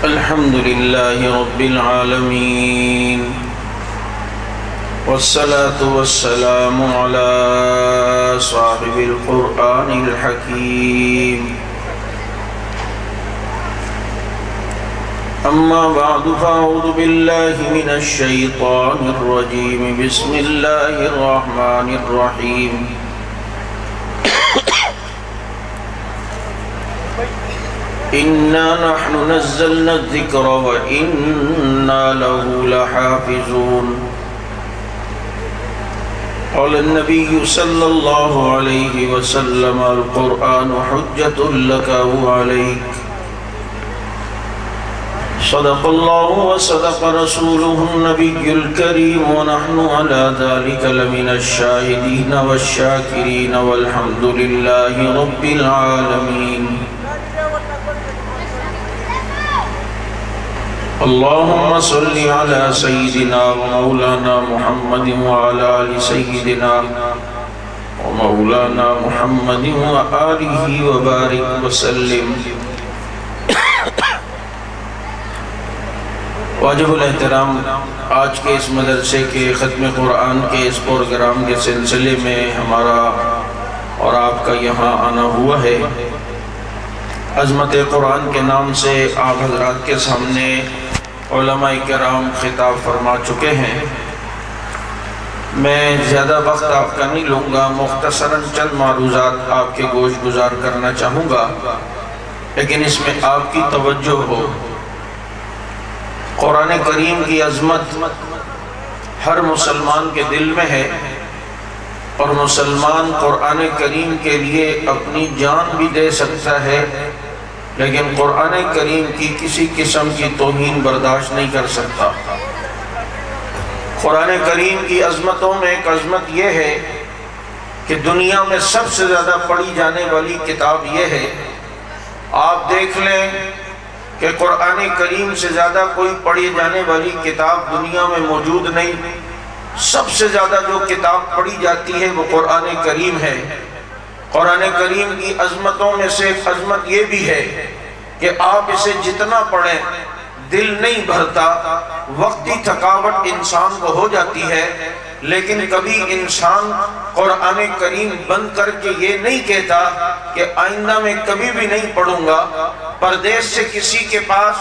الحمد لله رب العالمين والصلاة والسلام على صاحب القرآن الحكيم أما بعد فأعوذ بالله من الشيطان الرجيم بسم الله الرحمن الرحيم إنا نحن نزلنا الذكر وإنا له لحافظون قال النبي صلى الله عليه وسلم القرآن حجة لك وعليك صدق الله وصدق رسوله النبي الكريم ونحن على ذلك لمن الشاهدين والشاكرين والحمد لله رب العالمين اللهم صل على سيدنا ومولانا محمد وعلى آل سيدنا ومولانا محمد وآله وبارك وسلم واجب الاحترام آج کے اس مدرسے کے ختم قرآن کے اس پروگرام کے سلسلے میں ہمارا اور آپ کا یہاں آنا ہوا ہے۔ عظمت قرآن کے نام سے آپ حضرات کے سامنے علماء کرام خطاب فرما چکے ہیں۔ میں زیادہ وقت آپ کا نہیں لوں گا، مختصراً چند معروضات آپ کے گوش گزار کرنا چاہوں گا، لیکن اس میں آپ کی توجہ ہو۔ قرآن کریم کی عظمت ہر مسلمان کے دل میں ہے، اور مسلمان قرآن کریم کے لیے اپنی جان بھی دے سکتا ہے، لیکن قرآن کریم کی کسی قسم کی توہین برداشت نہیں کر سکتا۔ قرآن کریم کی عظمتوں میں ایک عظمت یہ ہے کہ دنیا میں سب سے زیادہ پڑھی جانے والی کتاب یہ ہے۔ آپ دیکھ لیں کہ قرآن کریم سے زیادہ کوئی پڑھی جانے والی کتاب دنیا میں موجود نہیں۔ سب سے زیادہ جو کتاب پڑھی جاتی ہے وہ قرآن کریم ہے۔ قرآن کریم کی عظمتوں میں سے ایک عظمت یہ بھی ہے کہ آپ اسے جتنا پڑھیں دل نہیں بھرتا، وقتی تھکاوٹ انسان کو ہو جاتی ہے، لیکن کبھی انسان قرآن کریم بند کر کے یہ نہیں کہتا کہ آئندہ میں کبھی بھی نہیں پڑھوں گا۔ پردیس سے کسی کے پاس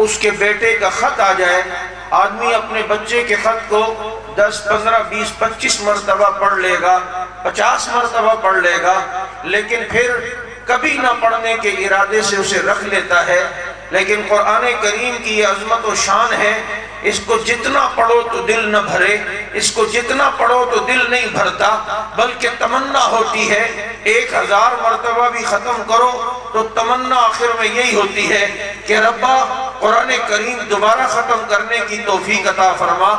اس کے بیٹے کا خط آ جائے، آدمی اپنے بچے کے خط کو 10, 15, 20, 25 مرتبہ پڑھ لے گا، 50 مرتبہ پڑھ لے گا، لیکن پھر کبھی نہ پڑھنے کے ارادے سے اسے رکھ لیتا ہے۔ لیکن قرآن کریم کی یہ عظمت و شان ہے، اس کو جتنا پڑھو تو دل نہ بھرے، اس کو جتنا پڑھو تو دل نہیں بھرتا، بلکہ تمنا ہوتی ہے 1000 مرتبہ بھی ختم کرو تو تمنا آخر میں یہی ہوتی ہے کہ ربا قرآن کریم دوبارہ ختم کرنے کی توفیق عطا فرما۔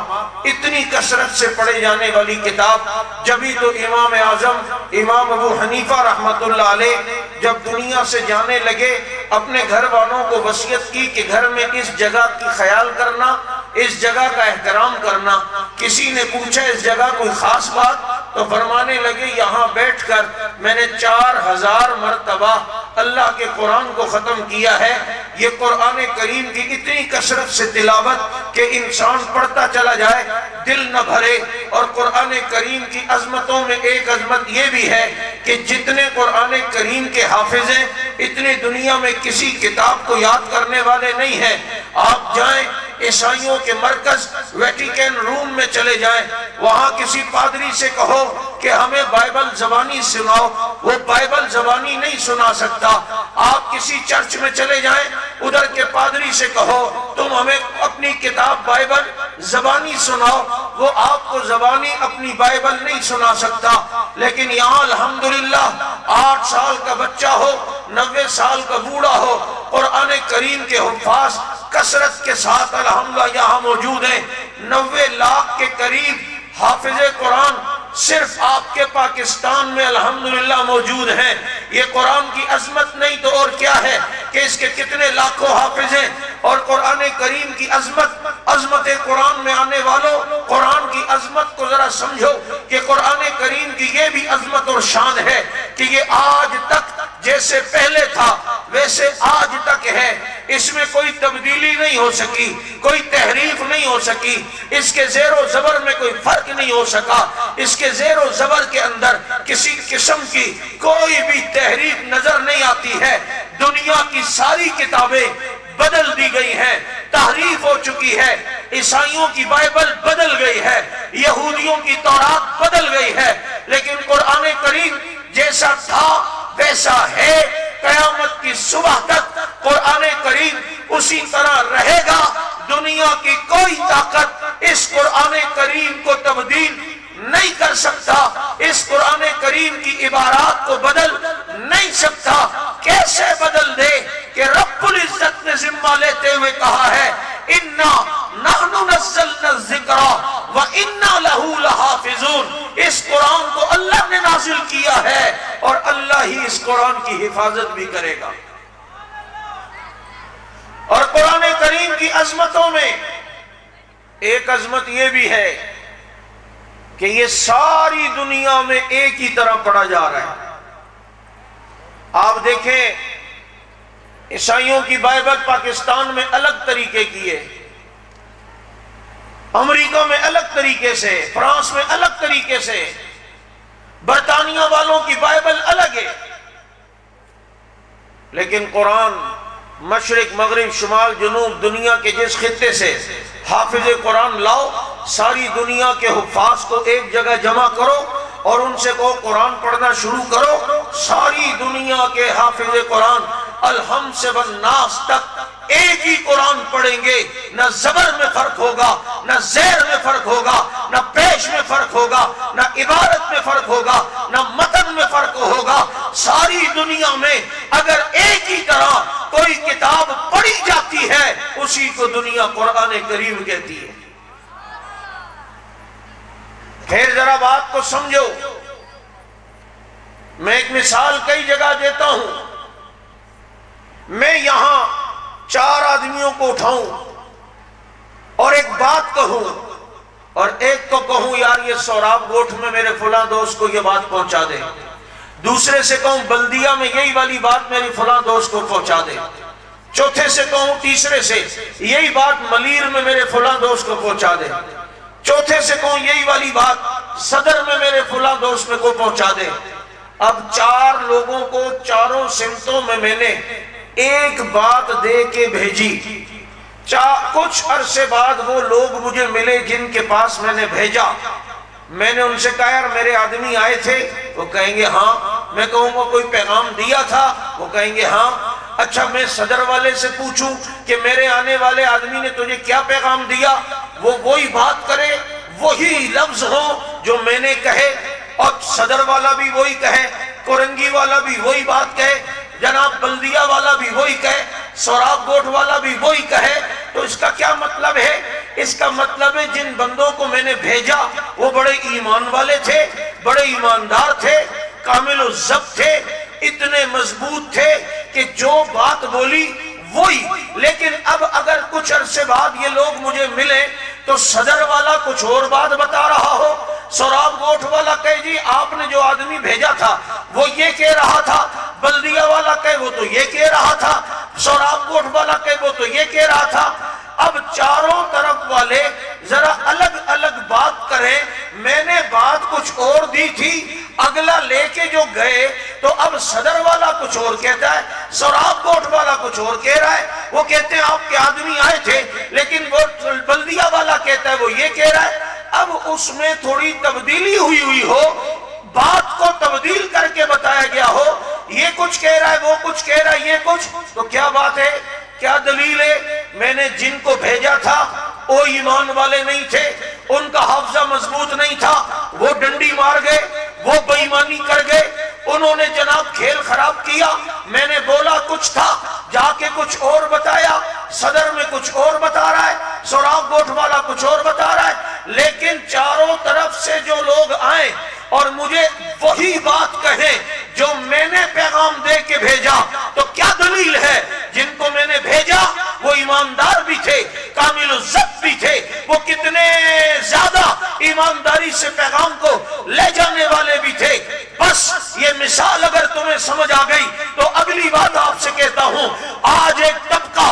اتنی کثرت سے پڑھے جانے والی کتاب، جبھی تو امام اعظم امام ابو حنیفہ رحمت اللہ علیہ جب دنیا سے جانے لگے، اپنے گھر والوں کو وصیت کی کہ گھر میں اس جگہ کی خیال کرنا، اس جگہ کا احترام کرنا۔ کسی نے پوچھا اس جگہ کوئی خاص بات؟ تو فرمانے لگے یہاں بیٹھ کر میں نے 4000 مرتبہ اللہ کے قرآن کو ختم کیا ہے۔ یہ قرآن کریم کی اتنی کثرت سے تلاوت کہ انسان پڑھتا چلا جائے دل نہ بھرے۔ اور قرآن کریم کی عظمتوں میں ایک عظمت یہ بھی ہے کہ جتنے قرآن کریم کے حافظ ہیں اتنی دنیا میں کسی کتاب کو یاد کرنے والے نہیں ہیں۔ آپ جائیں عیسائیوں کے مرکز ویٹیکن روم میں چلے جائیں، وہاں کسی پادری سے کہو کہ ہمیں بائبل زبانی سناؤ، وہ بائبل زبانی نہیں سنا سکتا۔ آپ کسی چرچ میں چلے جائیں، ادھر کے پادری سے کہو تم ہمیں اپنی کتاب بائبل زبانی سناؤ، وہ آپ کو زبانی اپنی بائبل نہیں سنا سکتا۔ لیکن یہاں الحمدللہ 8 سال کا بچہ ہو، 90 سال کا بوڑھا ہو، قرآن کریم کے حفاظ کثرت کے ساتھ الحمدللہ یہاں موجود ہیں۔ 90 لاکھ کے قریب حافظ قرآن صرف آپ کے پاکستان میں الحمدللہ موجود ہیں۔ یہ قرآن کی عظمت نہیں تو اور کیا ہے کہ اس کے کتنے لاکھوں حافظ ہیں۔ اور قرآن کریم کی عظمت قرآن میں آنے والوں، قرآن کی عظمت کو ذرا سمجھو کہ قرآن کریم کی یہ بھی عظمت اور شان ہے کہ یہ آج تک جیسے پہلے تھا ویسے آج تک ہے۔ اس میں کوئی تبدیلی نہیں ہو سکی، کوئی تحریف نہیں ہو سکی، اس کے زیر و زبر میں کوئی فرق نہیں ہو سکا، اس کے زیر و زبر کے اندر کسی قسم کی کوئی بھی تحریف نظر نہیں آتی ہے۔ دنیا کی ساری کتابیں بدل دی گئی ہیں، تحریف ہو چکی ہے، عیسائیوں کی بائبل بدل گئی ہے، یہودیوں کی تورات بدل گئی ہے، لیکن قرآن کریم جیسا تھا ویسا ہے۔ قیامت کی صبح تک قرآن کریم اسی طرح رہے گا۔ دنیا کی کوئی طاقت اس قرآن کریم کو تبدیل نہیں کر سکتا، اس قرآن کریم کی عبارات کو بدل نہیں سکتا۔ کیسے بدل دے کہ رب العزت نے ذمہ لیتے ہوئے کہا ہے اِنَّا نَحْنُ نَزَّلْنَا الذِّكْرَ وَإِنَّا لَهُ لَحَافِظُونَ۔ اس قرآن کو اللہ نے نازل کیا ہے اور اللہ ہی اس قرآن کی حفاظت بھی کرے گا۔ اور قرآن کریم کی عظمتوں میں ایک عظمت یہ بھی ہے کہ یہ ساری دنیا میں ایک ہی طرح پڑھا جا رہا ہے۔ آپ دیکھیں عیسائیوں کی بائبل پاکستان میں الگ طریقے کی ہے، امریکہ میں الگ طریقے سے، فرانس میں الگ طریقے سے، برطانیہ والوں کی بائبل الگ ہے، لیکن قرآن مشرق مغرب شمال جنوب دنیا کے جس خطے سے حافظ قرآن لاؤ، ساری دنیا کے حفاظ کو ایک جگہ جمع کرو اور ان سے کہو قرآن پڑھنا شروع کرو، ساری دنیا کے حافظ قرآن الحمد سے والناس تک ایک ہی قرآن پڑھیں گے۔ نہ زبر میں فرق ہوگا، نہ زیر میں فرق ہوگا، نہ پیش میں فرق ہوگا، نہ عبارت میں فرق ہوگا، نہ متن میں فرق ہوگا۔ ساری دنیا میں اگر ایک ہی طرح کوئی کتاب پڑھی جاتی ہے اسی کو دنیا قرآن کریم کہتی ہے۔ پھر ذرا بات کو سمجھو، میں ایک مثال کئی جگہ دیتا ہوں۔ میں یہاں 4 آدمیوں کو اٹھاؤں اور ایک بات کہوں اور ایک کو کہوں یار یہ سوراب گوٹھ میں میرے فلاں دوست کو یہ بات پہنچا دے، دوسرے سے کہوں بلدیہ میں یہی والی بات میری فلاں دوست کو پہنچا دے، چوتھے سے کہوں تیسرے سے یہی بات ملیر میں میرے فلاں دوست کو پہنچا دے، چوتھے سے کہوں یہی والی بات صدر میں میرے فلاں دوست میں کو پہنچا دے۔ اب 4 لوگوں کو چاروں سمتوں میں میں نے ایک بات دے کے بھیجی۔ کچھ عرصے بعد وہ لوگ مجھے ملے جن کے پاس میں نے بھیجا، میں نے ان سے کہا یار میرے آدمی آئے تھے، وہ کہیں گے ہاں، میں کہوں گا کوئی پیغام دیا تھا، وہ کہیں گے ہاں۔ اچھا میں صدر والے سے پوچھوں کہ میرے آنے والے آدمی نے تجھے کیا پیغام دیا، وہ وہی بات کرے، وہی لفظ ہو جو میں نے کہے، اور صدر والا بھی وہی کہے، کورنگی والا بھی وہی بات کہے، جناب بلدیہ والا بھی وہی کہے، سوراب گوٹھ والا بھی وہی کہے، تو اس کا کیا مطلب ہے؟ اس کا مطلب ہے جن بندوں کو میں نے بھیجا وہ بڑے ایمان والے تھے، بڑے ایماندار تھے، کامل الضبط تھے، اتنے مضبوط تھے کہ جو بات بولی وہی۔ لیکن اب اگر کچھ عرصے بعد یہ لوگ مجھے ملیں تو صدر والا کچھ اور بات بتا رہا ہو، سوراب گوٹھ والا کہے جی آپ نے جو آدمی بھیجا تھا وہ یہ کہہ رہا تھا، بلدیہ والا کہے وہ تو یہ کہہ رہا تھا، سوراب گوٹھ والا کہے وہ تو یہ کہہ رہا تھا۔ اب چاروں طرف والے ذرا الگ الگ بات کریں، میں نے بات کچھ اور دی تھی، اگلا لے کے جو گئے تو اب صدر والا کچھ اور کہتا ہے، سوراب گوٹھ والا کچھ اور کہہ رہا ہے، وہ کہتے ہیں آپ کے آدمی آئے تھے، لیکن وہ بلدیہ والا کہتا ہے وہ یہ کہہ رہا ہے۔ اب اس میں تھوڑی تبدیلی ہوئی ہو، بات کو تبدیل کر کے بتایا گیا ہو، یہ کچھ کہہ رہا ہے وہ کچھ کہہ رہا ہے یہ کچھ، تو کیا بات ہے، کیا دلیل ہے؟ میں نے جن کو بھیجا تھا وہ ایمان والے نہیں تھے، ان کا حافظہ مضبوط نہیں تھا، وہ ڈنڈی مار گئے، وہ بے ایمانی کر گئے، انہوں نے جناب کھیل خراب کیا، میں نے بولا کچھ تھا، جا کے کچھ اور بتایا، صدر میں کچھ اور بتا رہا ہے، سوراب گوٹھ والا کچھ اور بتا رہا ہے، لیکن چاروں طرف سے جو لوگ آئیں اور مجھے وہی بات کہیں جو میں نے پیغام دے کے بھیجا، تو کیا دلیل ہے؟ جن کو میں نے بھیجا وہ ایماندار بھی تھے، کامل الضبط بھی تھے، وہ کتنے زیادہ ایمانداری سے پیغام کو لے جانے والے بھی تھے۔ بس یہ مثال اگر تمہیں سمجھ آ گئی تو اگلی بات آپ سے کہتا ہوں، آج ایک طبقہ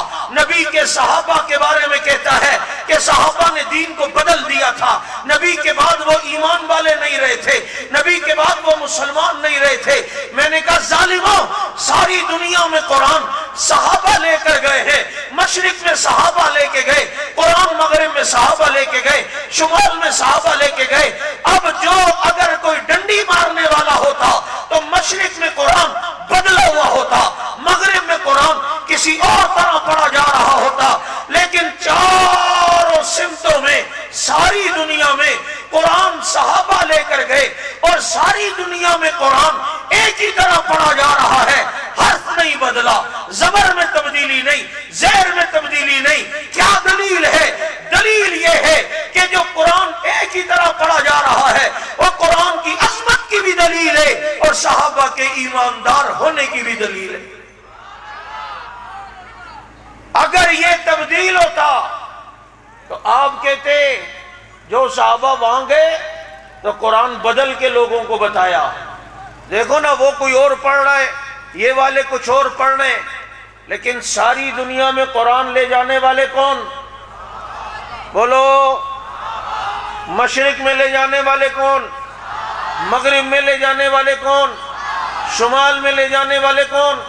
بعد وہ مسلمان نہیں رہے تھے۔ میں نے کہا ظالموں، ساری دنیا میں قرآن صحابہ لے کر گئے ہیں، مشرق میں صحابہ لے کے گئے، قرآن مغرب میں صحابہ لے کے گئے، شمال میں صحابہ لے کے گئے۔ اب جو اگر کوئی ڈنڈی مارنے والا ہوتا تو مشرق میں قرآن بدلا ہوا ہوتا، مغرب میں قرآن کسی اور طرح پڑھا جا رہا ہوتا، لیکن چاروں سمتوں میں ساری دنیا میں قرآن صحابہ لے کر گئے، اور ساری دنیا میں قرآن ایک ہی طرح پڑھا جا رہا ہے، حرف نہیں بدلا، زبر میں تبدیلی نہیں، زیر میں تبدیلی نہیں۔ کیا دلیل ہے؟ دلیل یہ ہے کہ جو قرآن ایک ہی طرح پڑھا جا رہا ہے وہ قرآن کی عظمت کی بھی دلیل ہے اور صحابہ کے ایماندار ہونے کی بھی دلیل ہے۔ اگر یہ تبدیل ہوتا تو آپ کہتے جو صحابہ وہاں گئے تو قرآن بدل کے لوگوں کو بتایا، دیکھو نا وہ کوئی اور پڑھ رہا ہے، یہ والے کچھ اور پڑھ رہے ہیں، لیکن ساری دنیا میں قرآن لے جانے والے کون؟ بولو، مشرق میں لے جانے والے کون؟ مغرب میں لے جانے والے کون؟ شمال میں لے جانے والے کون؟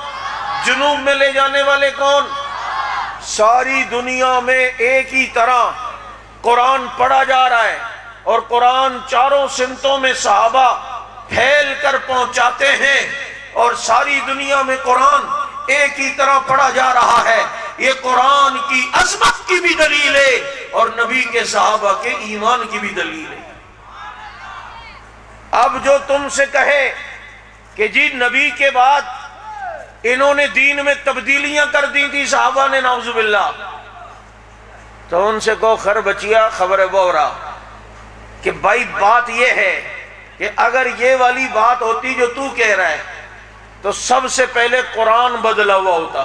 جنوب میں لے جانے والے کون؟ ساری دنیا میں ایک ہی طرح قرآن پڑھا جا رہا ہے، اور قرآن چاروں سمتوں میں صحابہ پھیل کر پہنچاتے ہیں، اور ساری دنیا میں قرآن ایک ہی طرح پڑھا جا رہا ہے۔ یہ قرآن کی عظمت کی بھی دلیل ہے اور نبی کے صحابہ کے ایمان کی بھی دلیل ہے۔ اب جو تم سے کہے کہ جی نبی کے بعد انہوں نے دین میں تبدیلیاں کر دی تھی صحابہ نے، نعوذ باللہ، تو ان سے کہو خر بچیا خبر بورا، کہ بھائی بات یہ ہے کہ اگر یہ والی بات ہوتی جو تو کہہ رہا ہے تو سب سے پہلے قرآن بدلا ہوا ہوتا،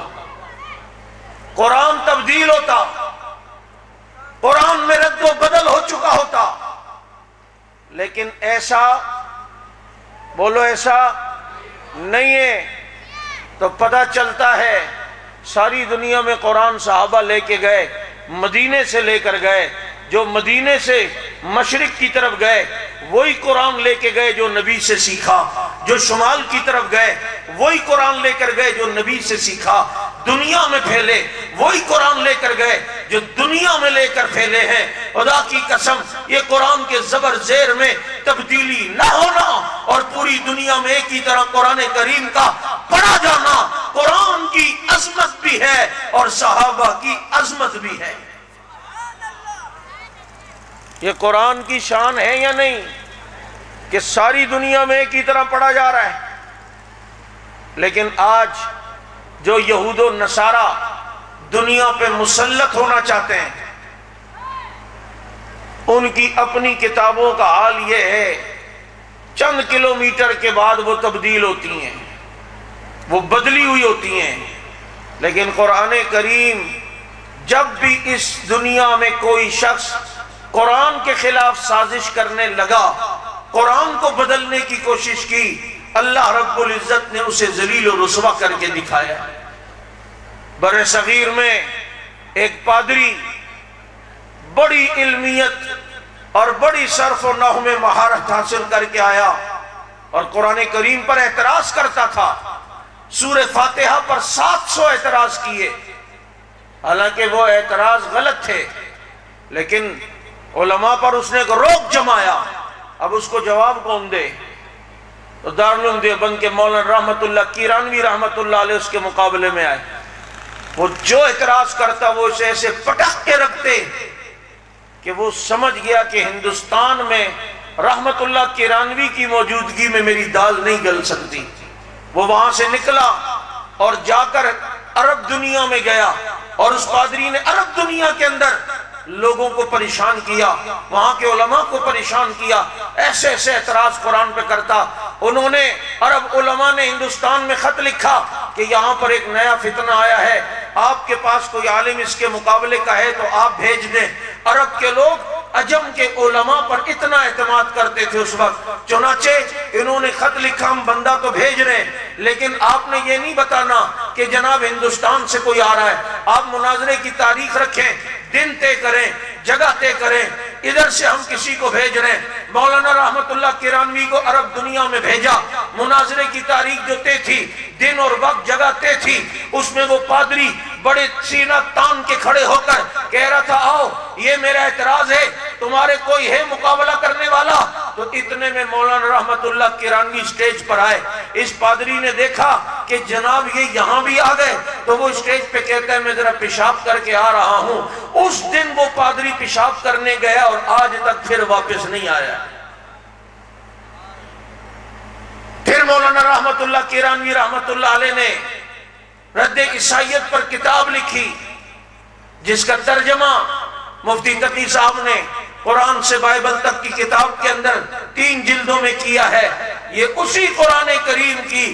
قرآن تبدیل ہوتا، قرآن میں رد و بدل ہو چکا ہوتا، لیکن ایسا بولو ایسا نہیں ہے۔ تو پتہ چلتا ہے ساری دنیا میں قرآن صحابہ لے کے گئے، مدینے سے لے کر گئے، جو مدینے سے مشرق کی طرف گئے وہی قرآن لے کے گئے جو نبی سے سیکھا، جو شمال کی طرف گئے وہی قرآن لے کر گئے جو نبی سے سیکھا، دنیا میں پھیلے وہی قرآن لے کر گئے جو دنیا میں لے کر پھیلے ہیں۔ خدا کی قسم، یہ قرآن کے زبر زیر میں تبدیلی نہ ہونا اور پوری دنیا میں ایک ہی طرح قرآن کریم کا پڑھا جانا قرآن کی عظمت بھی ہے اور صحابہ کی عظمت بھی ہے۔ یہ قرآن کی شان ہے یا نہیں کہ ساری دنیا میں ایک ہی طرح پڑھا جا رہا ہے؟ لیکن آج جو یہود و نصارہ دنیا پہ مسلط ہونا چاہتے ہیں، ان کی اپنی کتابوں کا حال یہ ہے چند کلومیٹر کے بعد وہ تبدیل ہوتی ہیں، وہ بدلی ہوئی ہوتی ہیں، لیکن قرآن کریم جب بھی اس دنیا میں کوئی شخص قرآن کے خلاف سازش کرنے لگا، قرآن کو بدلنے کی کوشش کی، اللہ رب العزت نے اسے ذلیل و رسوا کر کے دکھایا۔ بر صغیر میں ایک پادری بڑی علمیت اور بڑی صرف و نحو میں مہارت حاصل کر کے آیا اور قرآن کریم پر اعتراض کرتا تھا، سورہ فاتحہ پر 700 اعتراض کیے، حالانکہ وہ اعتراض غلط تھے، لیکن علماء پر اس نے ایک روک جمایا۔ اب اس کو جواب کون دے؟ تو دارالعلوم دیوبند کے مولانا رحمت اللہ کیرانوی رحمت اللہ علیہ اس کے مقابلے میں آئے، وہ جو اعتراض کرتا وہ اسے ایسے پٹک کے رکھتے کہ وہ سمجھ گیا کہ ہندوستان میں رحمت اللہ کیرانوی کی موجودگی میں میری دال نہیں گل سکتی۔ وہ وہاں سے نکلا اور جا کر عرب دنیا میں گیا، اور اس پادری نے عرب دنیا کے اندر لوگوں کو پریشان کیا، وہاں کے علماء کو پریشان کیا، ایسے ایسے اعتراض قرآن پہ کرتا۔ انہوں نے عرب علماء نے ہندوستان میں خط لکھا کہ یہاں پر ایک نیا فتنہ آیا ہے، آپ کے پاس کوئی عالم اس کے مقابلے کا ہے تو آپ بھیج دیں۔ عرب کے لوگ عجم کے علماء پر اتنا اعتماد کرتے تھے اس وقت، چنانچہ انہوں نے خط لکھا ہم بندہ تو بھیج رہے ہیں، لیکن آپ نے یہ نہیں بتانا کہ جناب ہندوستان سے کوئی آ رہا ہے، آپ مناظرے کی تاریخ رکھیں، دن طے کریں، جگہ طے کریں، ادھر سے ہم کسی کو بھیج رہے ہیں۔ مولانا رحمت اللہ کرانوی کو عرب دنیا میں بھیجا، مناظرے کی تاریخ جو طے تھی، دن اور وقت جگہ طے تھی، اس میں وہ پادری بڑے سینہ تان کے کھڑے ہو کر کہہ رہا تھا آؤ یہ میرا اعتراض ہے، تمہارے کوئی ہے مقابلہ کرنے والا؟ تو اتنے میں مولانا رحمت اللہ کرانوی سٹیج پر آئے۔ اس پادری نے دیکھا کہ جناب یہ یہاں بھی آ گئے، تو وہ سٹیج پہ کہتا ہے میں ذرا پیشاب کر کے آ رہا ہوں۔ اس دن وہ پادری پیشاب کرنے گیا اور آج تک پھر واپس نہیں آیا۔ پھر مولانا رحمت اللہ کرانوی رحمت اللہ علیہ نے رد عیسائیت پر کتاب لکھی، جس کا ترجمہ مفتی تقی صاحب نے قرآن سے بائبل تک کی کتاب کے اندر 3 جلدوں میں کیا ہے۔ یہ اسی قرآن کریم کی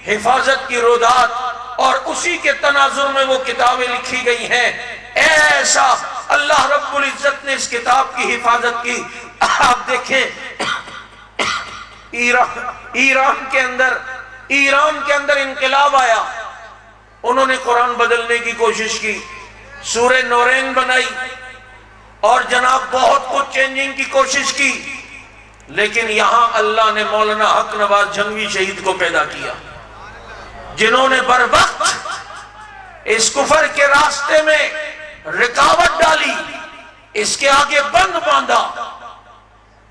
حفاظت کی رودات اور اسی کے تناظر میں وہ کتابیں لکھی گئی ہیں۔ ایسا اللہ رب العزت نے اس کتاب کی حفاظت کی۔ آپ دیکھیں ایران کے اندر انقلاب آیا، انہوں نے قرآن بدلنے کی کوشش کی، سورہ نورین بنائی اور جناب بہت کچھ چینجنگ کی کوشش کی، لیکن یہاں اللہ نے مولانا حق نواز جھنگوی شہید کو پیدا کیا، جنہوں نے بر وقت اس کفر کے راستے میں رکاوٹ ڈالی، اس کے آگے بند باندھا۔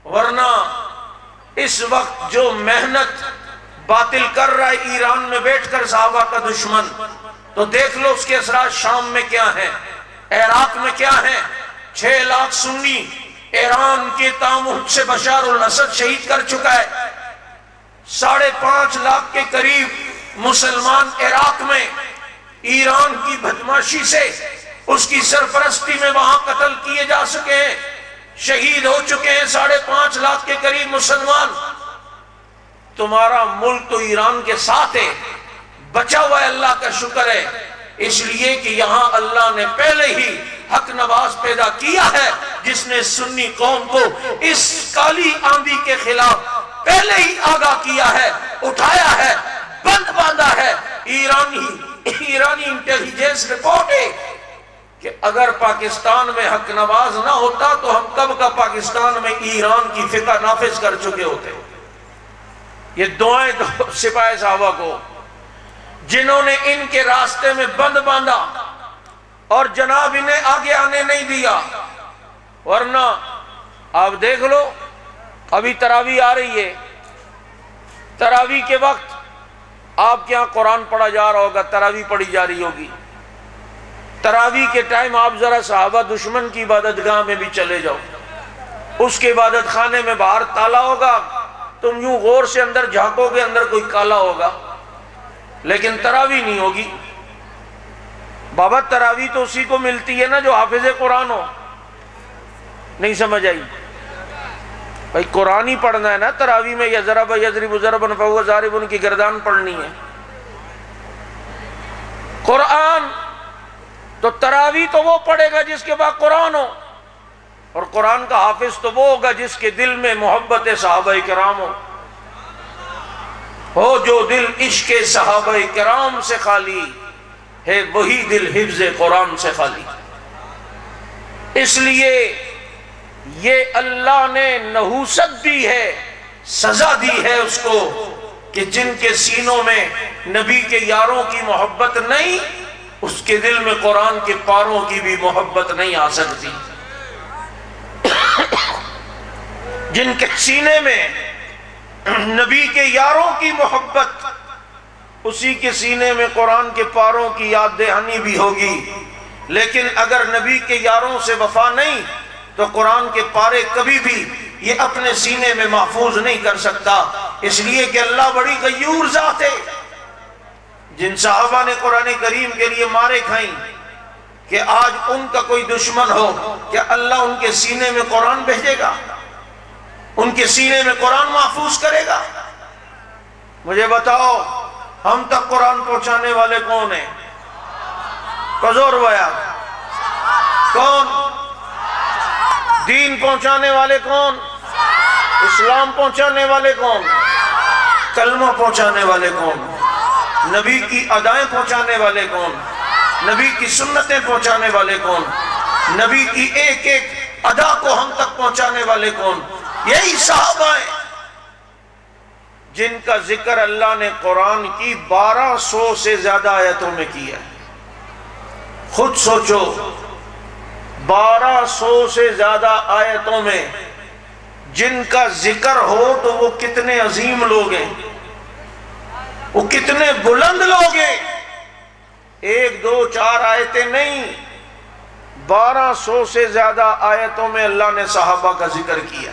ورنہ اس وقت جو محنت باطل کر رہا ہے ایران میں بیٹھ کر صحابہ کا دشمن، تو دیکھ لو اس کے اثرات شام میں کیا ہیں، عراق میں کیا ہیں۔ 6 لاکھ سنی ایران کے تعمد سے بشار الاسد شہید کر چکا ہے، 5.5 لاکھ کے قریب مسلمان عراق میں ایران کی بدماشی سے اس کی سرپرستی میں وہاں قتل کیے جا سکے ہیں، شہید ہو چکے ہیں 5.5 لاکھ کے قریب مسلمان۔ تمہارا ملک تو ایران کے ساتھ ہے، بچا ہوا ہے، اللہ کا شکر ہے، اس لیے کہ یہاں اللہ نے پہلے ہی حق نواز پیدا کیا ہے، جس نے سنی قوم کو اس کالی آندھی کے خلاف پہلے ہی آگاہ کیا ہے، اٹھایا ہے، بند باندھا ہے۔ ایرانی انٹیلیجنس رپورٹ ہے کہ اگر پاکستان میں حق نواز نہ ہوتا تو ہم کب کا پاکستان میں ایران کی فقہ نافذ کر چکے ہوتے۔ یہ دعائیں سپاہی صحابہ کو، جنہوں نے ان کے راستے میں بند باندھا اور جناب انہیں آگے آنے نہیں دیا۔ ورنہ آپ دیکھ لو ابھی تراویح آ رہی ہے، تراویح کے وقت آپ کے ہاں قرآن پڑھا جا رہا ہوگا، تراویح پڑھی جا رہی ہوگی، تراویح کے ٹائم آپ ذرا صحابہ دشمن کی عبادت گاہ میں بھی چلے جاؤ، اس کے عبادت خانے میں باہر تالا ہوگا، تم یوں غور سے اندر جھانکو گے اندر کوئی کالا ہوگا، لیکن تراویح نہیں ہوگی۔ بابا تراویح تو اسی کو ملتی ہے نا جو حافظ قرآن ہو۔ نہیں سمجھ آئی؟ بھائی قرآن ہی پڑھنا ہے نا تراویح میں، یا ضرب یضرب ضربا فہو ضارب کی گردان پڑھنی ہے قرآن، تو تراویح تو وہ پڑھے گا جس کے بعد قرآن ہو، اور قرآن کا حافظ تو وہ ہوگا جس کے دل میں محبت صحابہ کرام ہو جو دل عشق صحابہ کرام سے خالی ہے وہی دل حفظ قرآن سے خالی۔ اس لیے یہ اللہ نے نحوست دی ہے، سزا دی ہے اس کو کہ جن کے سینوں میں نبی کے یاروں کی محبت نہیں، اس کے دل میں قرآن کے پاروں کی بھی محبت نہیں آ سکتی۔ جن کے سینے میں نبی کے یاروں کی محبت، اسی کے سینے میں قرآن کے پاروں کی یاد دہانی بھی ہوگی۔ لیکن اگر نبی کے یاروں سے وفا نہیں تو قرآن کے پارے کبھی بھی یہ اپنے سینے میں محفوظ نہیں کر سکتا، اس لیے کہ اللہ بڑی غیور ذات ہے۔ جن صحابہ نے قرآن کریم کے لیے مارے کھائیں کہ آج ان کا کوئی دشمن ہو، کیا اللہ ان کے سینے میں قرآن بھیجے گا؟ ان کے سینے میں قرآن محفوظ کرے گا؟ مجھے بتاؤ ہم تک قرآن پہنچانے والے کون ہیں؟ کزور بھایا کون؟ دین پہنچانے والے کون؟ اسلام پہنچانے والے کون؟ کلمہ پہنچانے والے کون؟ نبی کی ادائیں پہنچانے والے کون؟ نبی کی سنتیں پہنچانے والے کون؟ نبی کی ایک ایک ادا کو ہم تک پہنچانے والے کون؟ یہی صحابہ ہیں جن کا ذکر اللہ نے قرآن کی 1200 سے زیادہ آیتوں میں کیا ہے۔ خود سوچو 1200 سے زیادہ آیتوں میں جن کا ذکر ہو تو وہ کتنے عظیم لوگ ہیں، وہ کتنے بلند لوگ ہیں۔ 1 2 4 آیتیں نہیں، 1200 سے زیادہ آیتوں میں اللہ نے صحابہ کا ذکر کیا۔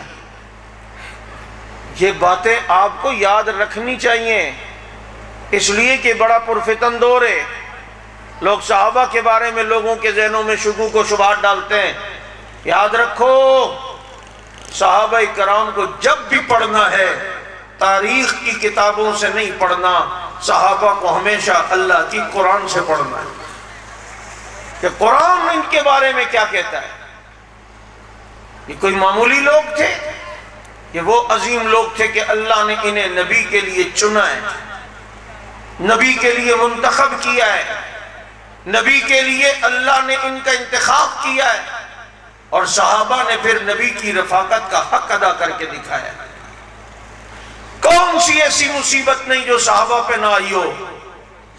یہ باتیں آپ کو یاد رکھنی چاہیے، اس لیے کہ بڑا پرفتن دور ہے۔ لوگ صحابہ کے بارے میں لوگوں کے ذہنوں میں شکوک و شبہات ڈالتے ہیں۔ یاد رکھو، صحابہ کرام کو جب بھی پڑھنا ہے تاریخ کی کتابوں سے نہیں پڑھنا، صحابہ کو ہمیشہ اللہ کی قرآن سے پڑھنا ہے کہ قرآن ان کے بارے میں کیا کہتا ہے۔ یہ کوئی معمولی لوگ تھے، یہ وہ عظیم لوگ تھے کہ اللہ نے انہیں نبی کے لیے چنا ہے، نبی کے لیے منتخب کیا ہے، نبی کے لیے اللہ نے ان کا انتخاب کیا ہے، اور صحابہ نے پھر نبی کی رفاقت کا حق ادا کر کے دکھایا۔ کون سی ایسی مصیبت نہیں جو صحابہ پہ نہ آئی ہو،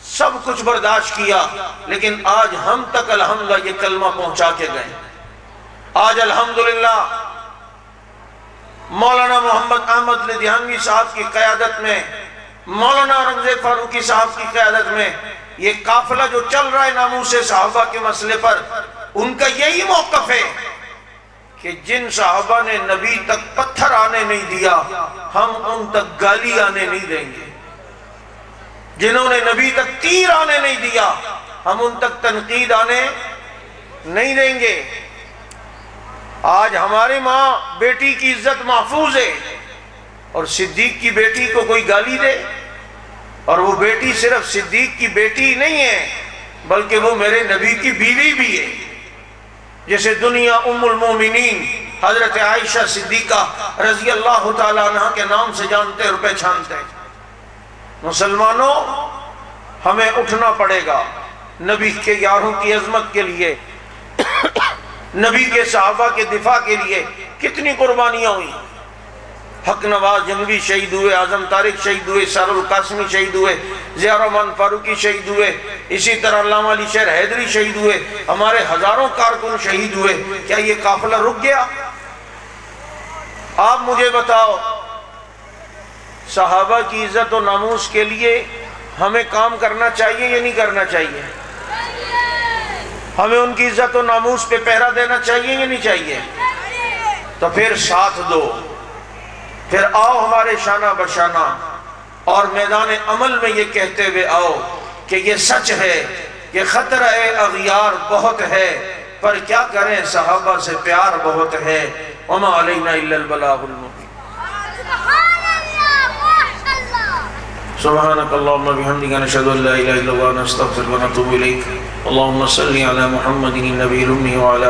سب کچھ برداشت کیا، لیکن آج ہم تک الحمدللہ یہ کلمہ پہنچا کے گئے۔ آج الحمدللہ مولانا محمد احمد لدھیانوی صاحب کی قیادت میں، مولانا اورنگزیب فاروقی صاحب کی قیادت میں یہ قافلہ جو چل رہا ہے ناموس صحابہ کے مسئلے پر، ان کا یہی موقف ہے کہ جن صحابہ نے نبی تک پتھر آنے نہیں دیا، ہم ان تک گالی آنے نہیں دیں گے۔ جنہوں نے نبی تک تیر آنے نہیں دیا، ہم ان تک تنقید آنے نہیں دیں گے۔ آج ہمارے ماں بیٹی کی عزت محفوظ ہے، اور صدیق کی بیٹی کو کوئی گالی دے، اور وہ بیٹی صرف صدیق کی بیٹی نہیں ہے بلکہ وہ میرے نبی کی بیوی بھی ہے۔ جیسے دنیا ام المومنین حضرت عائشہ صدیقہ رضی اللہ تعالیٰ عنہ کے نام سے جانتے اور پہچانتے ہیں۔ مسلمانوں، ہمیں اٹھنا پڑے گا نبی کے یاروں کی عظمت کے لیے، نبی کے صحابہ کے دفاع کے لیے کتنی قربانیاں ہوئی۔ حق نواز جنگوی شہید ہوئے، اعظم طارق شہید ہوئے، سار القاسمی شہید ہوئے، ضیاء الرحمن فاروقی شہید ہوئے، اسی طرح علامہ علی شیر حیدری شہید ہوئے، ہمارے ہزاروں کارکن شہید ہوئے۔ کیا یہ قافلہ رک گیا؟ آپ مجھے بتاؤ، صحابہ کی عزت و ناموس کے لیے ہمیں کام کرنا چاہیے یا نہیں کرنا چاہیے؟ ہمیں ان کی عزت و ناموس پہ پہرا دینا چاہیے یا نہیں چاہیے؟ تو پھر ساتھ دو، پھر آؤ ہمارے شانہ بشانہ، اور میدان عمل میں یہ کہتے ہوئے آؤ کہ یہ سچ ہے کہ خطرہ اغیار بہت ہے، پر کیا کریں صحابہ سے پیار بہت ہے۔ وما علینا الا البلاغ المبین۔ سبحانک اللہم بحمدک نشہد ان لا الہ الا انت نستغفرک ونتوب الیک۔ اللہم صلی علی محمد النبی الأمی وعلی